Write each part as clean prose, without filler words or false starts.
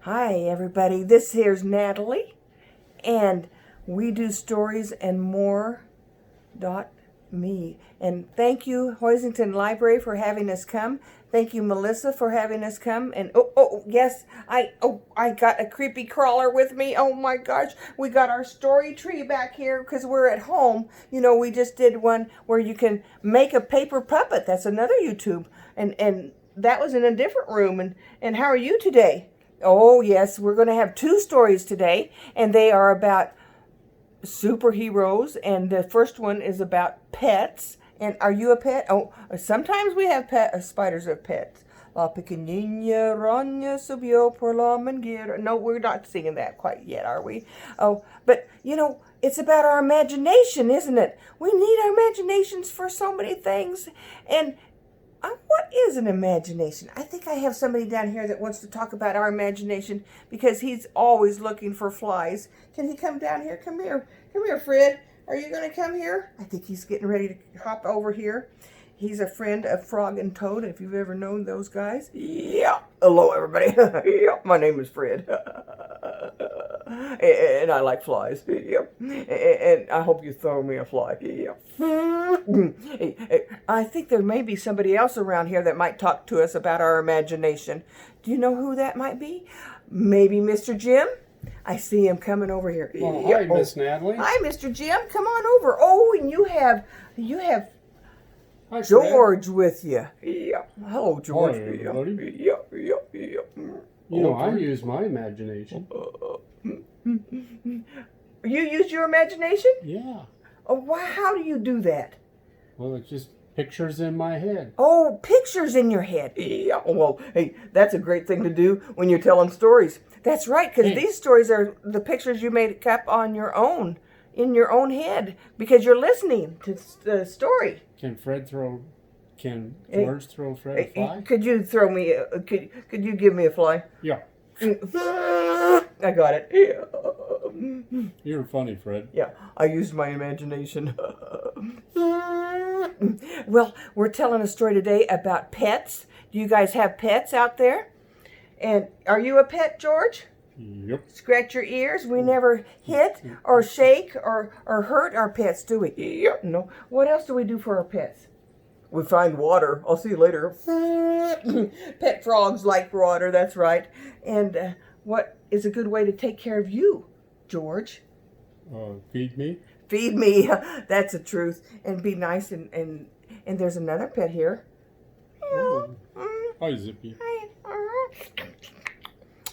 Hi, everybody. This here's Natalie, and we do stories and more.me. And thank you, Hoisington Library, for having us come. Thank you, Melissa, for having us come. And yes, I got a creepy crawler with me. Oh my gosh, we got our story tree back here because we're at home. You know, we just did one where you can make a paper puppet. That's another YouTube, and that was in a different room. And how are you today? Oh, yes, we're going to have two stories today, and they are about superheroes, and the first one is about pets. And are you a pet? Oh, sometimes we have spiders as pets. La pequeña roña subió por la manguera. No, we're not singing that quite yet, are we? Oh, but, you know, it's about our imagination, isn't it? We need our imaginations for so many things, and what is an imagination? I think I have somebody down here that wants to talk about our imagination because he's always looking for flies. Can he come down here? Come here. Come here, Fred. Are you going to come here? I think he's getting ready to hop over here. He's a friend of Frog and Toad, if you've ever known those guys. Yeah. Hello, everybody. Yeah, my name is Fred. And I like flies. Yep. And I hope you throw me a fly. Yep. I think there may be somebody else around here that might talk to us about our imagination. Do you know who that might be? Maybe Mr. Jim? I see him coming over here. Well, hi, Miss Natalie. Hi, Mr. Jim. Come on over. Oh, and you have Hi, George with you. Yeah. Hello, George. Hi, everybody. Yeah. You know, I use my imagination. You use your imagination? Yeah. Oh, how do you do that? Well, it's just pictures in my head. Oh, pictures in your head. Yeah. Well, hey, that's a great thing to do when you're telling stories. That's right, because these stories are the pictures you made up on your own, in your own head, because you're listening to the story. Can George throw Fred a fly? Could you throw me? Could you give me a fly? Yeah. I got it. Yeah. You're funny, Fred. Yeah, I used my imagination. Well, we're telling a story today about pets. Do you guys have pets out there? And are you a pet, George? Yep. Scratch your ears. We never hit or shake or hurt our pets, do we? Yep. No. What else do we do for our pets? We find water. I'll see you later. Pet frogs like water, that's right. And what is a good way to take care of you, George? Feed me. Feed me. That's the truth. And be nice. And there's another pet here. Oh. Hi, Zippy. Hi.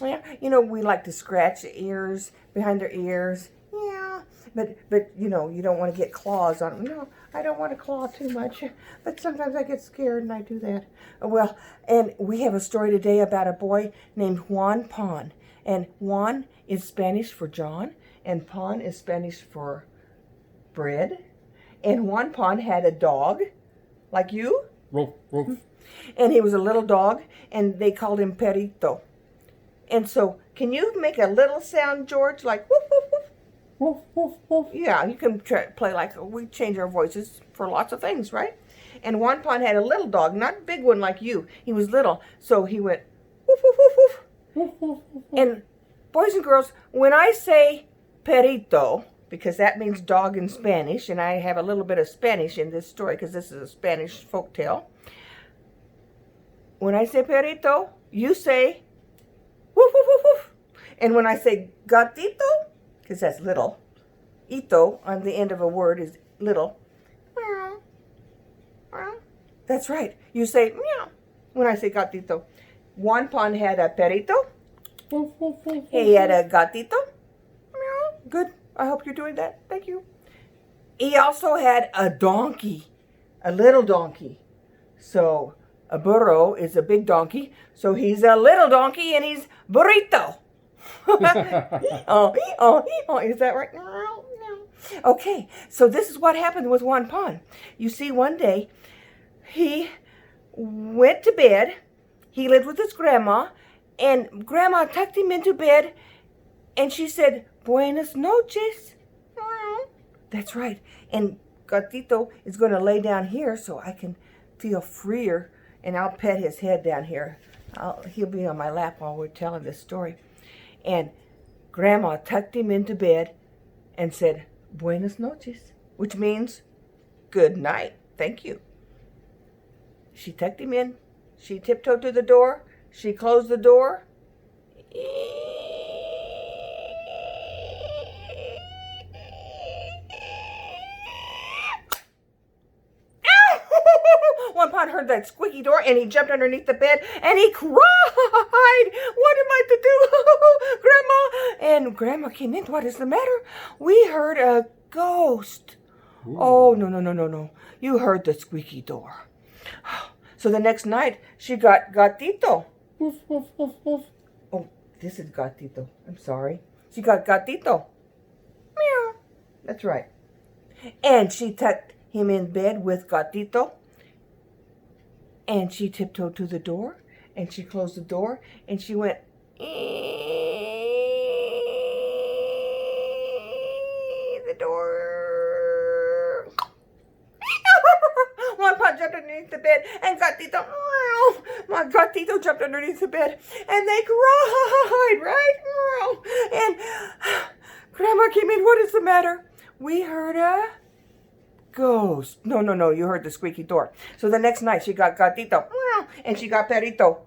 Yeah, you know, we like to scratch the ears, behind their ears. Yeah, but you know, you don't want to get claws on them. No, I don't want to claw too much, but sometimes I get scared and I do that. Well, and we have a story today about a boy named Juan Pan. And Juan is Spanish for John, and Pan is Spanish for bread. And Juan Pan had a dog, like you. Roof, roof. And he was a little dog, and they called him Perito. And so, can you make a little sound, George, like woof, woof, woof? Woof, woof, woof. Yeah, you can play like, we change our voices for lots of things, right? And Juan Pan had a little dog, not a big one like you. He was little, so he went woof, woof, woof, woof. Woof, woof, woof. And boys and girls, when I say Perito, because that means dog in Spanish, and I have a little bit of Spanish in this story because this is a Spanish folktale. When I say Perito, you say woof, woof, woof, woof. And when I say gatito, because that's little, ito on the end of a word is little. Meow. Meow. That's right. You say meow when I say gatito. Juan Pan had a perito. Woof, woof, woof, He had a gatito. Meow. Good. I hope you're doing that. Thank you. He also had a donkey, a little donkey. So a burro is a big donkey, so he's a little donkey and he's burrito. Is that right? No. Okay, so this is what happened with Juan Pan. You see, one day he went to bed. He lived with his grandma, and grandma tucked him into bed, and she said, "Buenas noches." That's right. And Gatito is going to lay down here so I can feel freer, and I'll pet his head down here. He'll be on my lap while we're telling this story. And Grandma tucked him into bed and said, Buenas noches, which means good night. Thank you. She tucked him in. She tiptoed to the door. She closed the door. Juan Pan heard that squeaky door and he jumped underneath the bed and he cried. What am I to do, Grandma? And Grandma came in. What is the matter? We heard a ghost. Ooh. Oh, no. You heard the squeaky door. So the next night she got gatito. Woof, woof, woof, woof. Oh, this is gatito. I'm sorry. She got gatito. Meow. That's right. And she tucked him in bed with gatito. And she tiptoed to the door, and she closed the door, and she went, the door. Juan Pan jumped underneath the bed, and Gatito, my Gatito jumped underneath the bed, and they cried, right? And Grandma came in. What is the matter? We heard a ghost. No, you heard the squeaky door. So the next night she got Gatito and she got Perito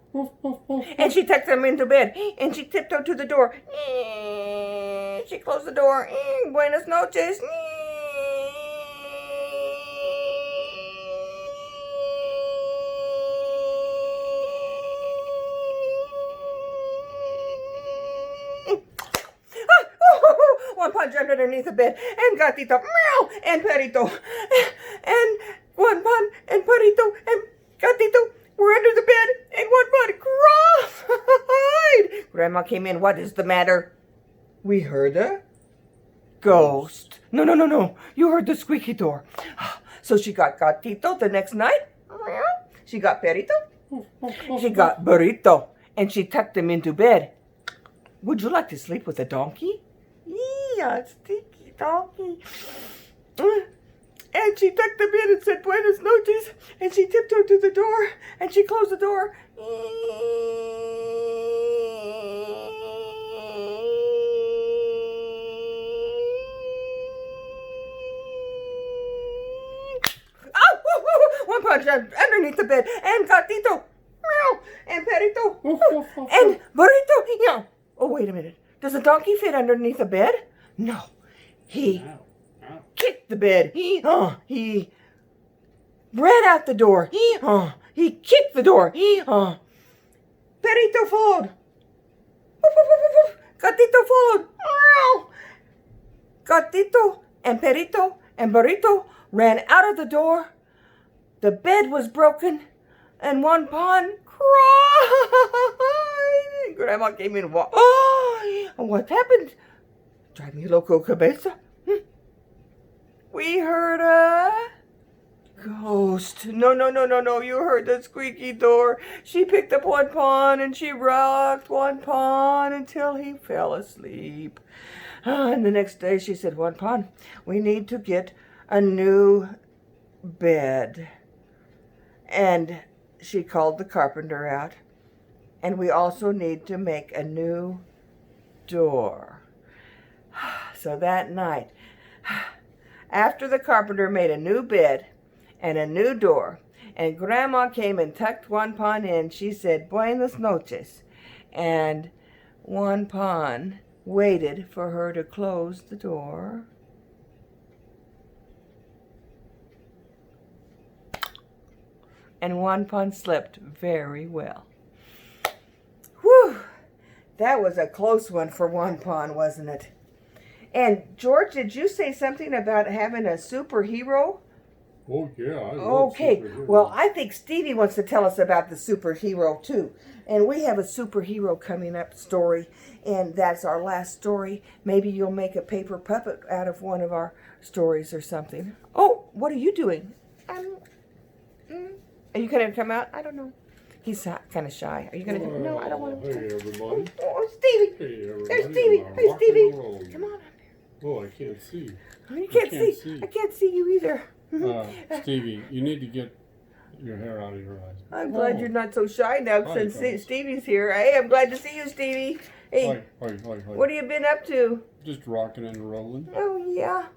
and she tucked them into bed and she tiptoed to the door. She closed the door. Buenas noches. Juan Pan jumped underneath the bed, and Gatito, meow, and Perito, and Juan Pan, and Perito, and Gatito were under the bed, and Juan Pan cried. Grandma came in. What is the matter? We heard a ghost. No. You heard the squeaky door. So she got Gatito the next night. She got Perito. She got Burrito, and she tucked him into bed. Would you like to sleep with a donkey? Yeah, sticky donkey. And she tucked them in and said, Buenas noches. And she tiptoed to the door, and she closed the door. One punch underneath the bed, and Gatito, meow, and Perito, and Burrito, yeah. Oh, wait a minute. Does a donkey fit underneath a bed? No. He kicked the bed. He ran out the door. He kicked the door. Perito followed. Gatito followed. Gatito and Perito and Burrito ran out of the door. The bed was broken, and Juan Pan cried. Grandma came in. What happened? Drive me loco, cabeza. We heard a ghost. No. You heard the squeaky door. She picked up Juan Pan and she rocked Juan Pan until he fell asleep. And the next day she said, Juan Pan, we need to get a new bed. And she called the carpenter out. And we also need to make a new door. So that night, after the carpenter made a new bed and a new door, and Grandma came and tucked Juan Pan in, she said, Buenas noches. And Juan Pan waited for her to close the door. And Juan Pan slept very well. Whew! That was a close one for Juan Pan, wasn't it? And George, did you say something about having a superhero? Oh, yeah. I love superheroes. Well, I think Stevie wants to tell us about the superhero, too. And we have a superhero coming up story, and that's our last story. Maybe you'll make a paper puppet out of one of our stories or something. Oh, what are you doing? Are you going to come out? I don't know. He's kind of shy. Are you going to do? No, I don't want to. Hey, everybody. Oh, Stevie. Hey, everybody. There's Stevie. Hey, Stevie. Come on up here. Oh, I can't see. You can't see. I can't see you either. Stevie, you need to get your hair out of your eyes. I'm glad you're not so shy now since Stevie's here. Hey, I'm glad to see you, Stevie. Hey, what have you been up to? Just rocking and rolling. Oh, yeah.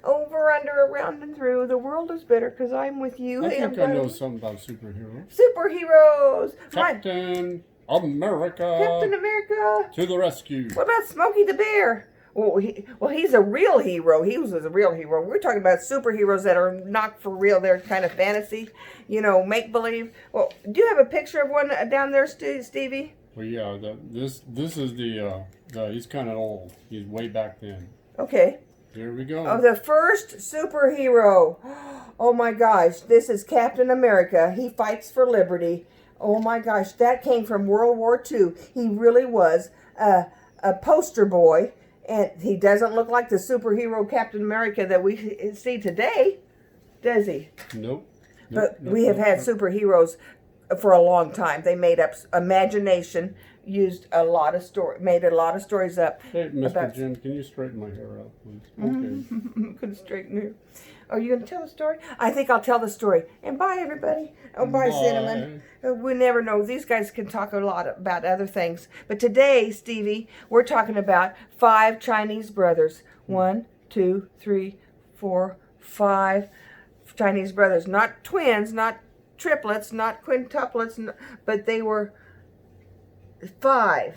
Over, under, around, and through. The world is better because I'm with you. I think I know something about superheroes. Superheroes. Captain America. Captain America. To the rescue. What about Smokey the Bear? Well, he's a real hero. He was a real hero. We're talking about superheroes that are not for real. They're kind of fantasy, make-believe. Well, do you have a picture of one down there, Stevie? Well, yeah. This is the he's kind of old. He's way back then. Okay. Here we go. Oh, the first superhero. Oh, my gosh. This is Captain America. He fights for liberty. Oh, my gosh. That came from World War II. He really was a poster boy. And he doesn't look like the superhero Captain America that we see today, does he? Nope. But we have had superheroes for a long time. They made up imagination, made a lot of stories up. Hey, Mr. Jim, can you straighten my hair out, please? Okay. I'm going to straighten you. Are you going to tell the story? I think I'll tell the story. And bye, everybody. Oh, bye, Cinnamon. We never know. These guys can talk a lot about other things. But today, Stevie, we're talking about 5 Chinese brothers. 1, 2, 3, 4, 5 Chinese brothers. Not twins, not triplets, not quintuplets, but they were 5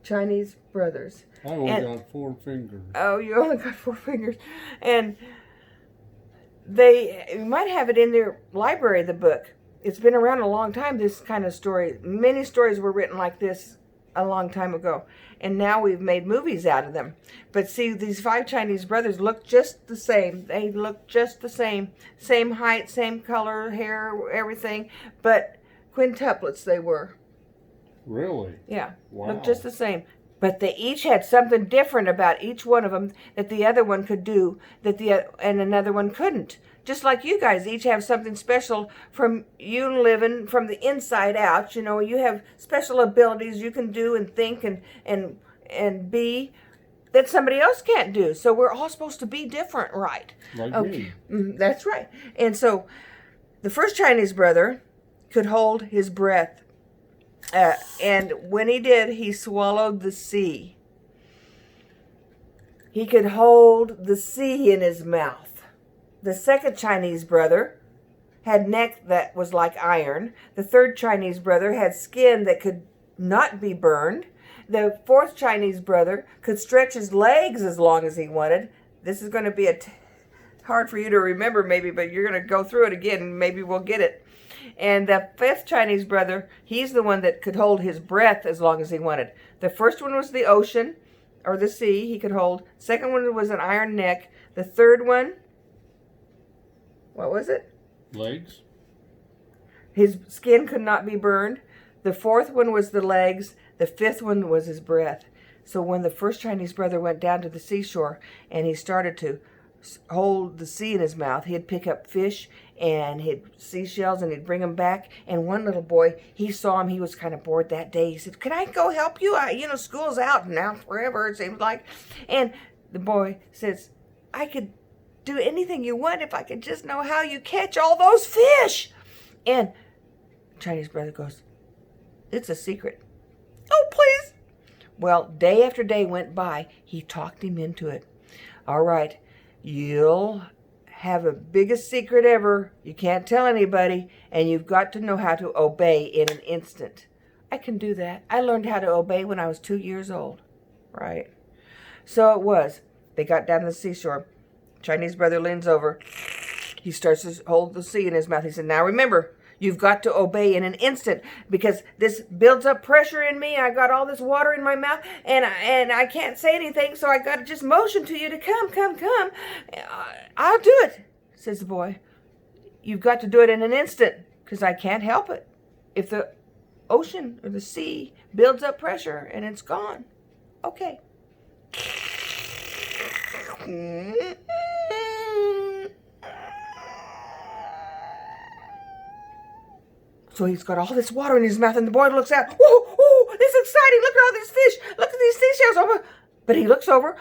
Chinese brothers. I only got 4 fingers. Oh, you only got 4 fingers. And you might have it in their library, the book. It's been around a long time, this kind of story. Many stories were written like this a long time ago. And now we've made movies out of them. But see, these 5 Chinese brothers look just the same. They look just the same. Same height, same color, hair, everything. But quintuplets they were. Really? Yeah. Wow. Look just the same. But they each had something different about each one of them that the other one could do and another one couldn't. Just like you guys each have something special from you living from the inside out. You have special abilities you can do and think and be that somebody else can't do. So we're all supposed to be different, right? Like me. That's right. And so the first Chinese brother could hold his breath. And when he did, he swallowed the sea. He could hold the sea in his mouth. The second Chinese brother had neck that was like iron. The third Chinese brother had skin that could not be burned. The fourth Chinese brother could stretch his legs as long as he wanted. This is going to be hard for you to remember maybe, but you're going to go through it again and maybe we'll get it. And the fifth Chinese brother, he's the one that could hold his breath as long as he wanted. The first one was the ocean, or the sea, he could hold. Second one was an iron neck. The third one, what was it? Legs. His skin could not be burned. The fourth one was the legs. The fifth one was his breath. So when the first Chinese brother went down to the seashore and he started to hold the sea in his mouth, he'd pick up fish and he'd seashells and he'd bring them back. And one little boy, he saw him. He was kind of bored that day. He said, "Can I go help you? School's out now forever, it seems like." And the boy says, "I could do anything you want if I could just know how you catch all those fish." And Chinese brother goes, "It's a secret." "Oh, please." Well, day after day went by. He talked him into it. "All right, you'll have the biggest secret ever. You can't tell anybody, and you've got to know how to obey in an instant." "I can do that. I learned how to obey when I was 2 years old." Right? So it was. They got down to the seashore. Chinese brother leans over. He starts to hold the sea in his mouth. He said, "Now remember, you've got to obey in an instant because this builds up pressure in me. I got all this water in my mouth and I can't say anything, so I got to just motion to you to come. I'll do it," says the boy. "You've got to do it in an instant because I can't help it. If the ocean or the sea builds up pressure and it's gone." "Okay." So he's got all this water in his mouth, and the boy looks out. "Oh, this is exciting. Look at all these fish. Look at these seashells." Oh, but he looks over.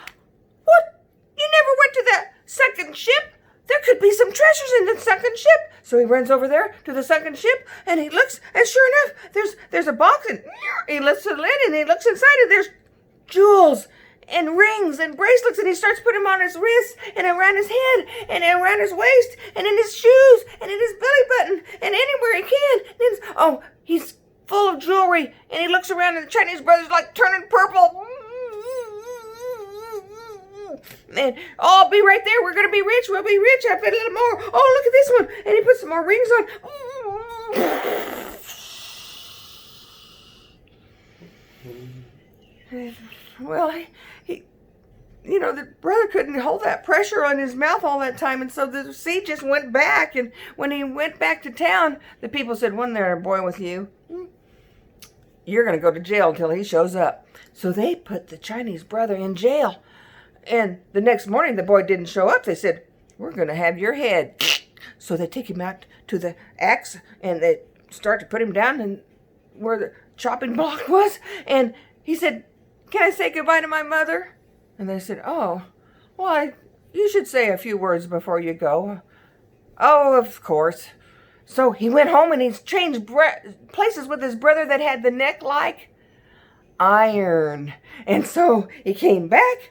"What? You never went to the second ship? They're could be some treasures in the sunken ship. So he runs over there to the sunken ship, and he looks, and sure enough, there's a box, and he lifts the lid, and he looks inside, and there's jewels and rings and bracelets, and he starts putting them on his wrists and around his head and around his waist and in his shoes and in his belly button and anywhere he can. And he's full of jewelry, and he looks around, and the Chinese brother's like turning purple. And I'll be right there. We're gonna be rich. We'll be rich. I've got a little more. Oh, look at this one. And he puts some more rings on. Well, the brother couldn't hold that pressure on his mouth all that time, and so the seed just went back. And when he went back to town, the people said, "Wasn't there a boy with you? You're gonna go to jail until he shows up." So they put the Chinese brother in jail. And the next morning, the boy didn't show up. They said, "We're going to have your head." So they take him out to the axe, and they start to put him down and where the chopping block was. And he said, "Can I say goodbye to my mother?" And they said, "Oh, well, you should say a few words before you go." "Oh, of course." So he went home, and he's changed places with his brother that had the neck like iron. And so he came back.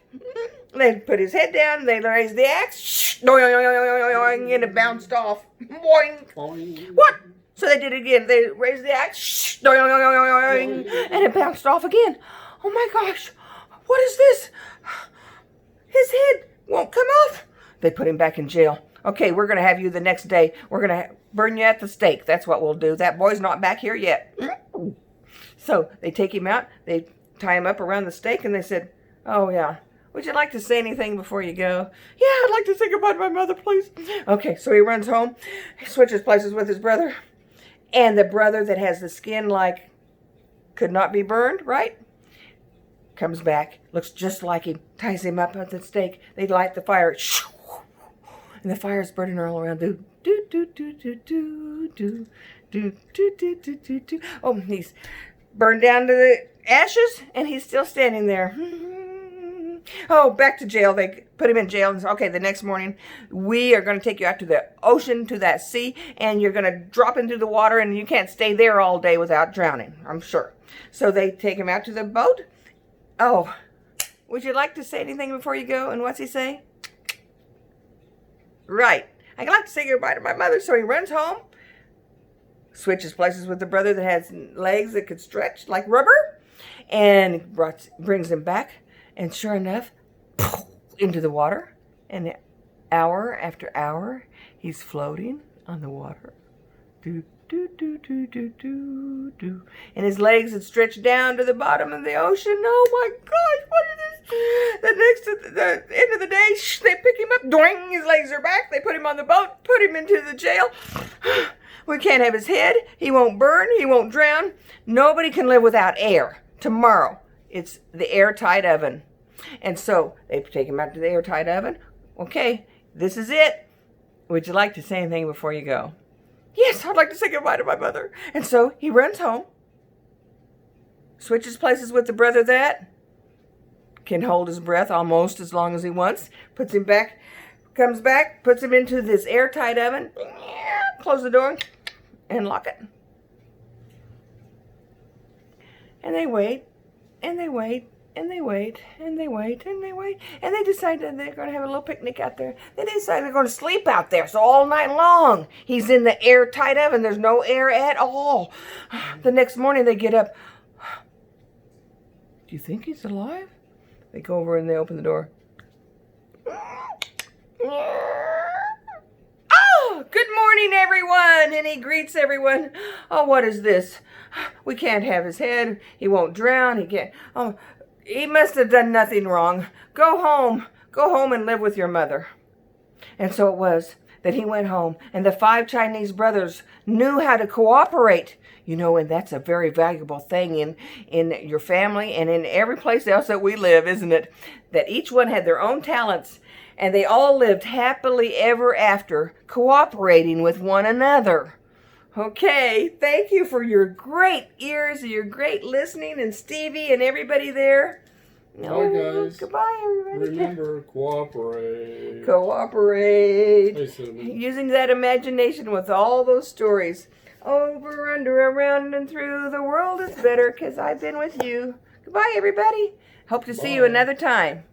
They put his head down, they raised the axe, and it bounced off. Boing. Boing. What? So they did it again. They raised the axe, and it bounced off again. Oh my gosh, what is this? His head won't come off. They put him back in jail. "Okay, we're going to have you the next day. We're going to burn you at the stake. That's what we'll do. That boy's not back here yet." So they take him out, they tie him up around the stake, and they said, "Oh yeah, would you like to say anything before you go?" "Yeah, I'd like to say goodbye to my mother, please." Okay, so he runs home, he switches places with his brother, and the brother that has the skin like could not be burned, right? Comes back, looks just like him, ties him up at the stake. They light the fire, and the fire's burning all around. Do do do do do do do do do do do do do. Oh, he's burned down to the ashes, and he's still standing there. Oh, back to jail. They put him in jail and said, "Okay, the next morning, we are going to take you out to the ocean, to that sea, and you're going to drop into the water, and you can't stay there all day without drowning, I'm sure." So they take him out to the boat. "Oh, would you like to say anything before you go?" And what's he say? "Right. I'd like to say goodbye to my mother." So he runs home, switches places with the brother that has legs that could stretch like rubber, and brings him back. And sure enough, into the water. And hour after hour, he's floating on the water. Do, do, do, do, do, do, do. And his legs had stretched down to the bottom of the ocean. Oh my gosh, what is this? The end of the day, they pick him up. Doing, his legs are back. They put him on the boat, put him into the jail. We can't have his head. He won't burn. He won't drown. Nobody can live without air. Tomorrow, it's the airtight oven. And so they take him out to the airtight oven. "Okay, this is it. Would you like to say anything before you go?" "Yes, I'd like to say goodbye to my mother." And so he runs home, switches places with the brother that can hold his breath almost as long as he wants, puts him back, comes back, puts him into this airtight oven, close the door, and lock it. And they wait, and they wait, and they wait, and they wait, and they wait, and they decide that they're going to have a little picnic out there. Then they decide they're going to sleep out there. So all night long, he's in the airtight oven. There's no air at all. The next morning, they get up. "Do you think he's alive?" They go over and they open the door. "Oh, good morning, everyone." And he greets everyone. "Oh, what is this? We can't have his head. He won't drown. He can't. Oh, he must have done nothing wrong. Go home. Go home and live with your mother." And so it was that he went home, and the 5 Chinese brothers knew how to cooperate. You know, and that's a very valuable thing in your family and in every place else that we live, isn't it? That each one had their own talents, and they all lived happily ever after, cooperating with one another. Okay, thank you for your great ears, your great listening, and Stevie and everybody there. Bye, guys. Goodbye, everybody. Remember, cooperate. Cooperate. Hey, Cinnamon. Using that imagination with all those stories. Over, under, around, and through. The world is better because I've been with you. Goodbye, everybody. Hope to see you Bye. another time.